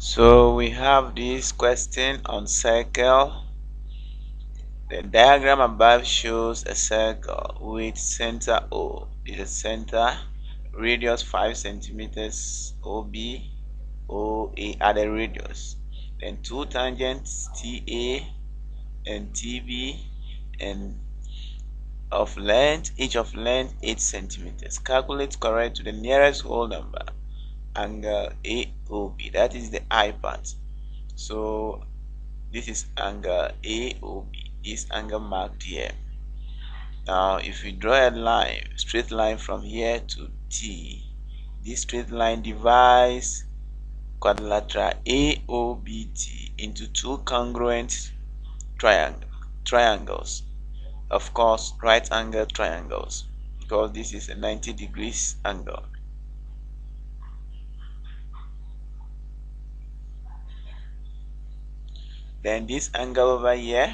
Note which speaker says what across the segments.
Speaker 1: So we have this question on circle. The diagram above shows a circle with center O. This is center, radius 5 centimeters, OB, OA are the radius. Then two tangents, TA and TB, and of length, each of length 8 centimeters. Calculate correct to the nearest whole number angle AOB, that is the I part. So this is angle AOB, this angle marked here. Now if we draw a line, straight line from here to T, this straight line divides quadrilateral AOBT into two congruent triangles, of course right angle triangles, because this is a 90 degrees angle. Then this angle over here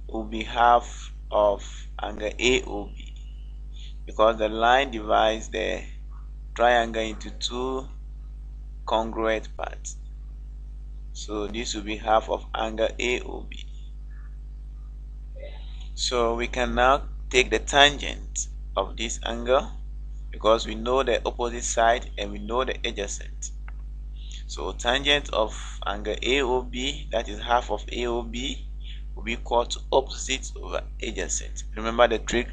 Speaker 1: will be half of angle AOB, because the line divides the triangle into two congruent parts. So this will be half of angle AOB. So we can now take the tangent of this angle, because we know the opposite side and we know the adjacent. So tangent of angle AOB, that is half of AOB, will be equal to opposite over adjacent. Remember the trig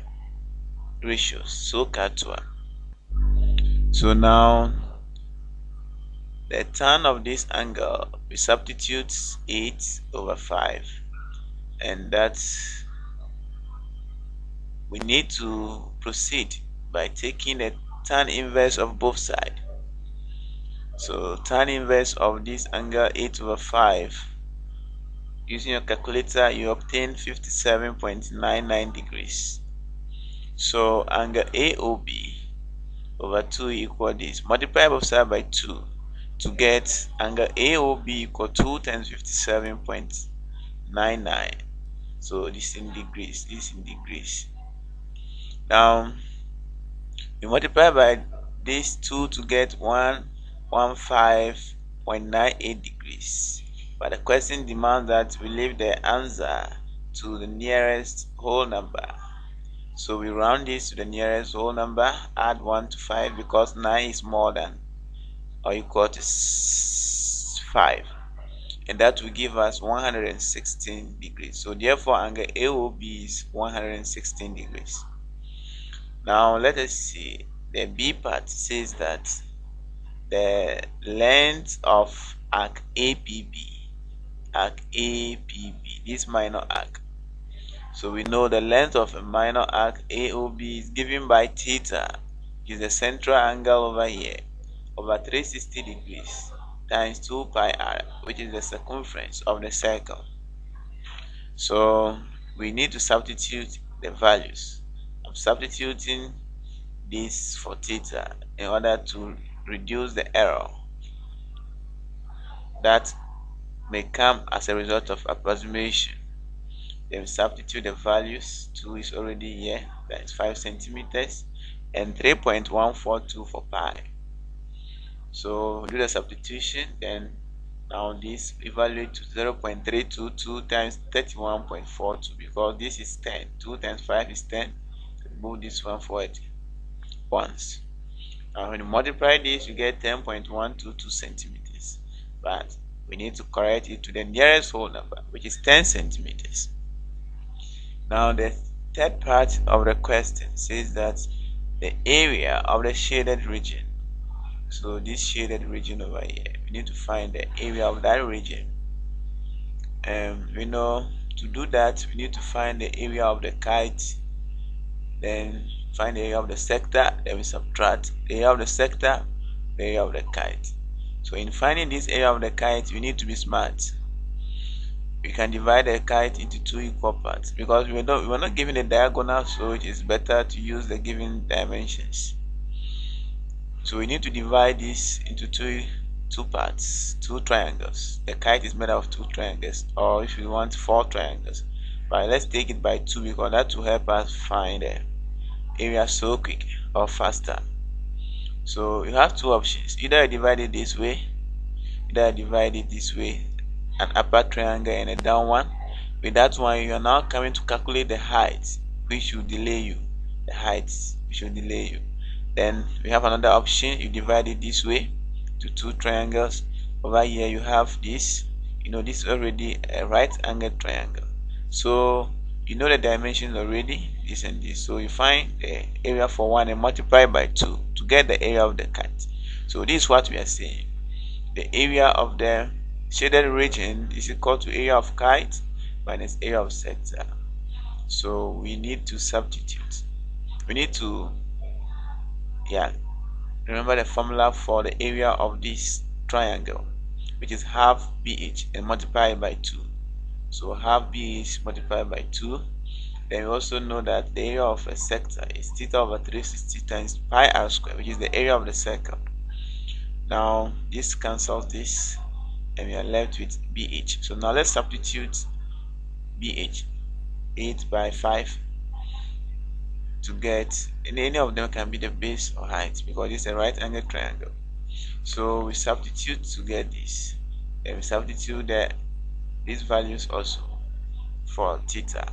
Speaker 1: ratios, so catua. So now the tan of this angle, we substitute 8 over 5, and that's we need to proceed by taking the tan inverse of both sides. So tan inverse of this angle 8 over 5, using your calculator you obtain 57.99 degrees. So angle AOB over 2 equal this. Multiply both sides by 2 to get angle AOB equal 2 times 57.99. So this in degrees, this in degrees. Now we multiply by these 2 to get 115.98 degrees. But the question demands that we leave the answer to the nearest whole number. So we round this to the nearest whole number, add 1 to 5 because 9 is more than or equal to 5. And that will give us 116 degrees. So therefore angle AOB is 116 degrees. Now let us see. The B part says that the length of arc APB, this minor arc. So we know the length of a minor arc AOB is given by theta, is the central angle over here, over 360 degrees times 2 pi r, which is the circumference of the circle. So we need to substitute the values. I'm substituting this for theta in order to reduce the error that may come as a result of approximation. Then substitute the values. 2 is already here, that is 5 centimeters, and 3.142 for pi. So do the substitution, then now this evaluate to 0.322 times 31.42, because this is 10. 2 times 5 is 10. Move this one forward once. Now when you multiply this, you get 10.122 centimeters, but we need to correct it to the nearest whole number, which is 10 centimeters. Now the third part of the question says that the area of the shaded region, so this shaded region over here, we need to find the area of that region. We know to do that we need to find the area of the kite, then find the area of the sector, then we subtract the area of the sector, the area of the kite. So in finding this area of the kite, we need to be smart. We can divide the kite into two equal parts, because we're not given a diagonal, so it is better to use the given dimensions. So we need to divide this into two parts, two triangles. The kite is made out of two triangles, or if you want 4 triangles. But let's take it by 2, because that will help us find the area so quick or faster. So you have two options. Either you divide it this way, either divide it this way, an upper triangle and a down one. With that one, you are now coming to calculate the height, which will delay you. The height which will delay you. Then we have another option. You divide it this way to two triangles. Over here you have this. This is already a right angled triangle. So you know the dimensions already, this and this. So you find the area for one and multiply by 2 to get the area of the kite. So this is what we are saying. The area of the shaded region is equal to area of kite minus area of sector. So we need to substitute. We need to remember the formula for the area of this triangle, which is half BH, and multiply it by 2. So half BH multiplied by 2. Then we also know that the area of a sector is theta over 360 times pi r squared, which is the area of the circle. Now this cancels this and we are left with BH. So now let's substitute BH, 8 by 5, to get, and any of them can be the base or height because it's a right angle triangle. So we substitute to get this, and we substitute these values also for theta.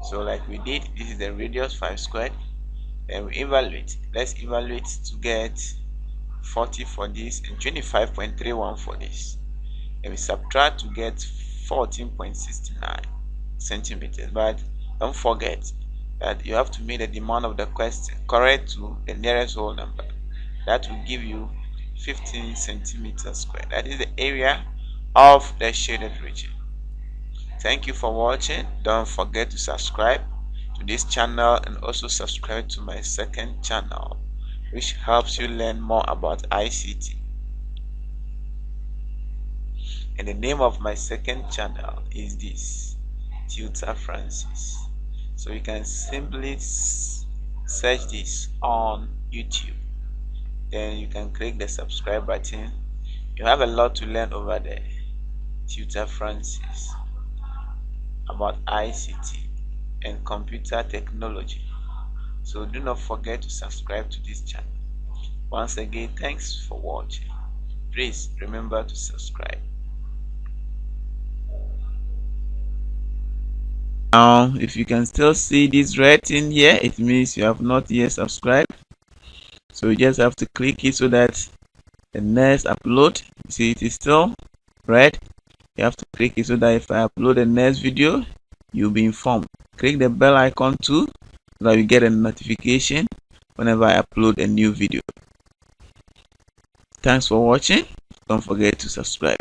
Speaker 1: So like we did, this is the radius 5 squared, and we evaluate. Let's evaluate to get 40 for this and 25.31 for this, and we subtract to get 14.69 centimeters. But don't forget that you have to make the demand of the question correct to the nearest whole number. That will give you 15 centimeters squared. That is the area of the shaded region. Thank you for watching. Don't forget to subscribe to this channel and also subscribe to my second channel, which helps you learn more about ICT. And the name of my second channel is this, Tutor Francis. So you can simply search this on YouTube. Then you can click the subscribe button. You have a lot to learn over there. Tutor Francis, about ICT and computer technology. So do not forget to subscribe to this channel. Once again, thanks for watching. Please remember to subscribe. Now if you can still see this red thing here, it means you have not yet subscribed. So you just have to click it so that the next upload, see it is still red. You have to click it so that if I upload the next video, you'll be informed. Click the bell icon too so that you get a notification whenever I upload a new video. Thanks for watching. Don't forget to subscribe.